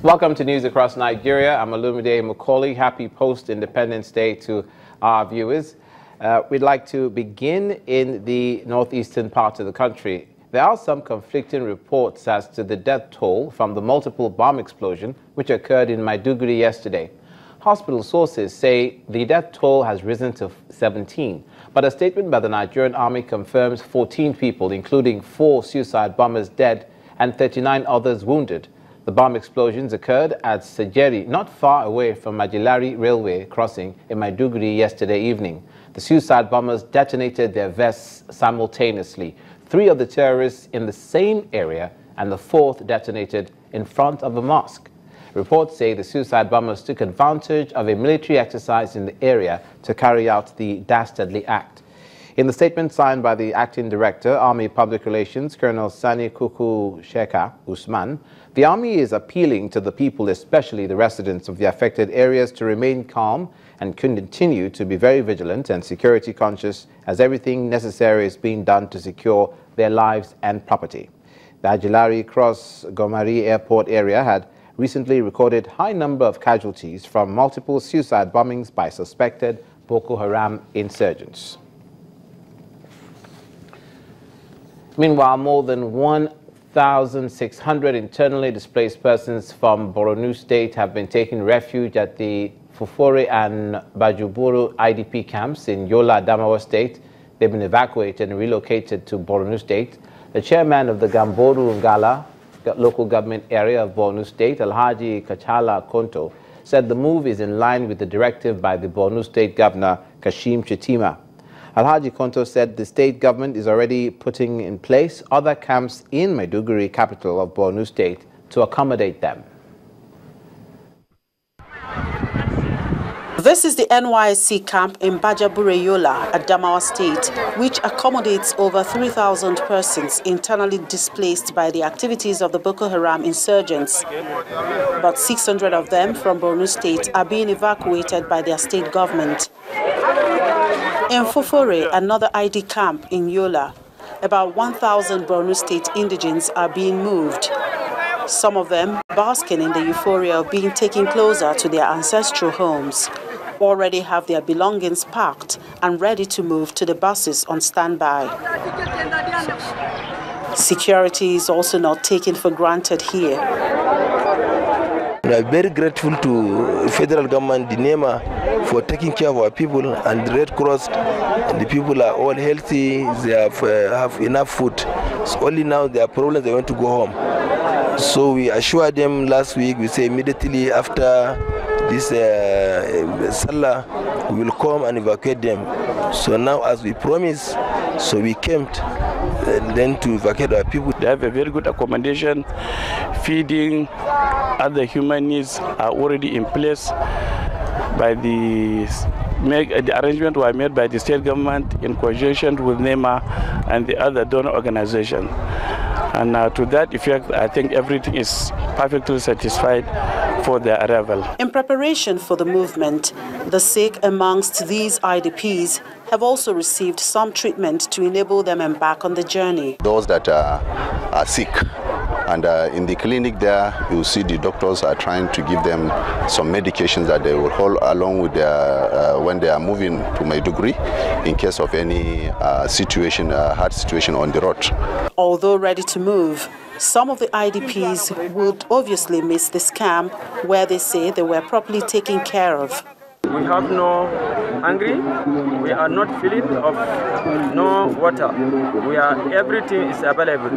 Welcome to News Across Nigeria. I'm Olumide Macaulay. Happy post-Independence Day to our viewers. We'd like to begin in the northeastern part of the country. There are some conflicting reports as to the death toll from the multiple bomb explosion which occurred in Maiduguri yesterday. Hospital sources say the death toll has risen to 17, but a statement by the Nigerian Army confirms 14 people, including 4 suicide bombers, dead and 39 others wounded. The bomb explosions occurred at Sajeri, not far away from Majilari Railway crossing in Maiduguri yesterday evening. The suicide bombers detonated their vests simultaneously. 3 of the terrorists in the same area, and the 4th detonated in front of a mosque. Reports say the suicide bombers took advantage of a military exercise in the area to carry out the dastardly act. In the statement signed by the Acting Director, Army Public Relations, Colonel Sani Kuku Sheka Usman, the Army is appealing to the people, especially the residents of the affected areas, to remain calm and continue to be very vigilant and security conscious as everything necessary is being done to secure their lives and property. The Ajilari Cross Gomari Airport area had recently recorded high number of casualties from multiple suicide bombings by suspected Boko Haram insurgents. Meanwhile, more than 1,600 internally displaced persons from Borno State have been taking refuge at the Fufore and Bajuburu IDP camps in Yola, Adamawa State. They've been evacuated and relocated to Borno State. The chairman of the Gamboru Ngala local government area of Borno State, Alhaji Kachala Konto, said the move is in line with the directive by the Borno State Governor Kashim Chetima. Alhaji Konto said the state government is already putting in place other camps in Maiduguri, capital of Borno State, to accommodate them. This is the NYSC camp in Bajabure Yola, Adamawa State, which accommodates over 3,000 persons internally displaced by the activities of the Boko Haram insurgents. About 600 of them from Borno State are being evacuated by their state government. In Fufore, another ID camp in Yola, about 1,000 Borno State indigents are being moved. Some of them basking in the euphoria of being taken closer to their ancestral homes, already have their belongings packed and ready to move to the buses on standby. Security is also not taken for granted here. We are very grateful to federal government, the NEMA, for taking care of our people, and the Red Cross. The people are all healthy, they have enough food. So only now there are problems, they want to go home. So we assured them last week, we say immediately after this Salah, we will come and evacuate them. So now as we promised, so we came then to evacuate our people. They have a very good accommodation, feeding, other human needs are already in place by the arrangement were made by the state government in conjunction with NEMA and the other donor organization. And to that effect, I think everything is perfectly satisfied for their arrival. In preparation for the movement, the sick amongst these IDPs have also received some treatment to enable them embark on the journey. Those that are sick, and in the clinic there, you see the doctors are trying to give them some medications that they will hold along with their, when they are moving to Maiduguri in case of any hard situation on the road. Although ready to move, some of the IDPs would obviously miss this camp where they say they were properly taken care of. We have no hungry, we are not feeling of no water. Everything is available.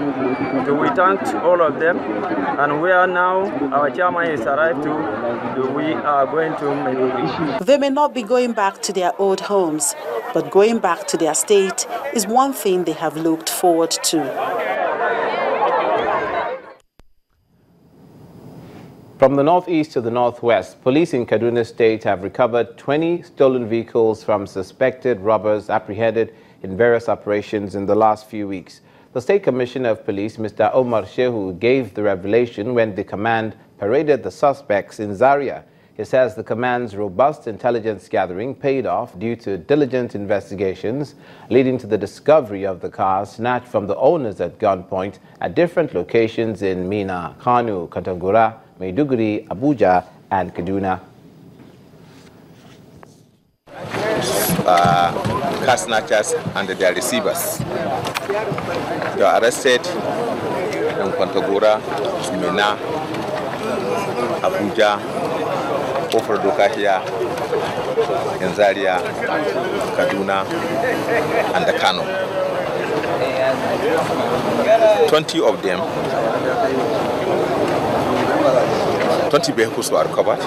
So we thank all of them, and we are now, our chairman is arrived to, we are going to Maiduguri. They may not be going back to their old homes, but going back to their state is one thing they have looked forward to. From the northeast to the northwest, police in Kaduna State have recovered 20 stolen vehicles from suspected robbers apprehended in various operations in the last few weeks. The State Commissioner of Police, Mr. Omar Shehu, gave the revelation when the command paraded the suspects in Zaria. He says the command's robust intelligence gathering paid off due to diligent investigations, leading to the discovery of the cars snatched from the owners at gunpoint at different locations in Mina, Kano, Katangura, Maiduguri, Abuja, and Kaduna. Car snatchers and their receivers. They were arrested in Kwantagora, Mina, Abuja, Ofradoka here, in Zaria, Kaduna, and the Kano. 20 of them, 20 vehicles were recovered.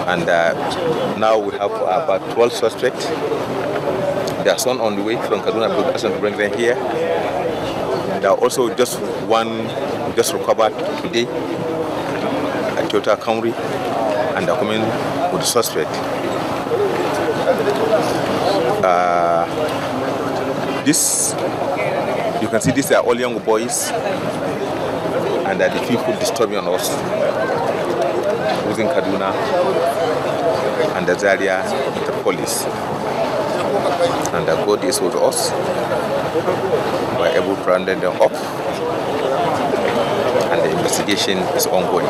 And now we have about 12 suspects. There are some on the way from Kaduna production to bring them here. There are also just one just recovered today at Toyota Camry, and they're coming with the suspect. This, you can see these are all young boys, and the people disturbing on us within Kaduna and the Zaria the police. And God is with us. We are able to round them up, and the investigation is ongoing.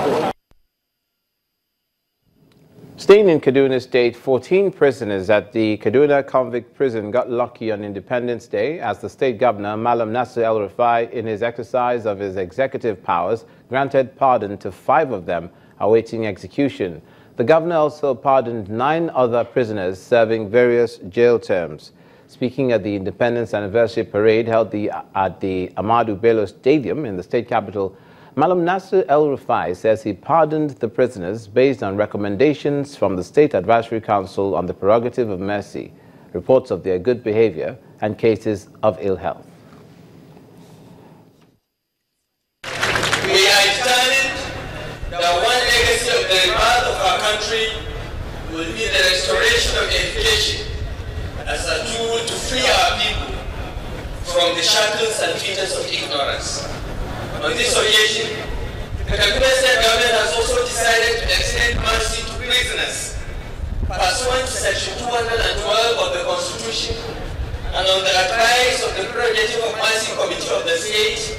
Staying in Kaduna State, 14 prisoners at the Kaduna convict prison got lucky on Independence Day as the state governor, Malam Nasir El-Rufai, in his exercise of his executive powers, granted pardon to 5 of them awaiting execution. The governor also pardoned 9 other prisoners serving various jail terms. Speaking at the Independence Anniversary Parade held at the Ahmadu Bello Stadium in the state capital, Malam Nasir El-Rufai says he pardoned the prisoners based on recommendations from the State Advisory Council on the prerogative of mercy, reports of their good behavior, and cases of ill health. We are determined that one legacy of the rebirth of our country will be the restoration of education as a tool to free our people from the shackles and fetters of ignorance. On this occasion, the Kaduna State government has also decided to extend mercy to prisoners pursuant to Section 212 of the Constitution, and on the advice of the Prerogative of Mercy Committee of the state,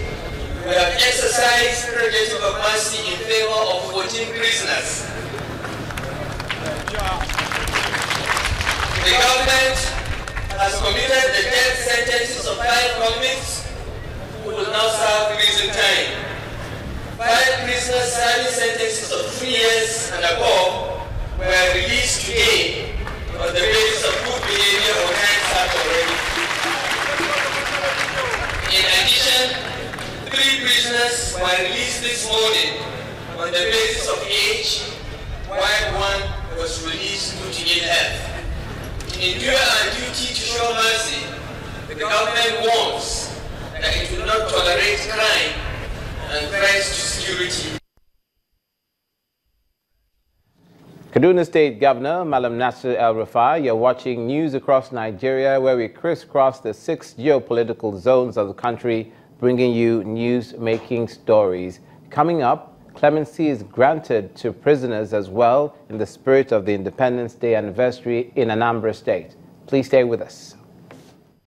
we have exercised prerogative of mercy in favor of 14 prisoners. The government has commuted the death sentences of 5 convicts who will now serve prison time. 5 prisoners serving sentences of 3 years and above were released today on the basis of good behavior or time served already. In addition, 3 prisoners were released this morning on the basis of age, while 1 was released due to ill health. In due our duty to show mercy, the government warns that it will not tolerate crime and threats to security. Kaduna State Governor Malam Nasir El-Rufai, you're watching News Across Nigeria, where we crisscross the 6 geopolitical zones of the country, bringing you news-making stories. Coming up, clemency is granted to prisoners as well in the spirit of the Independence Day anniversary in Anambra State. Please stay with us.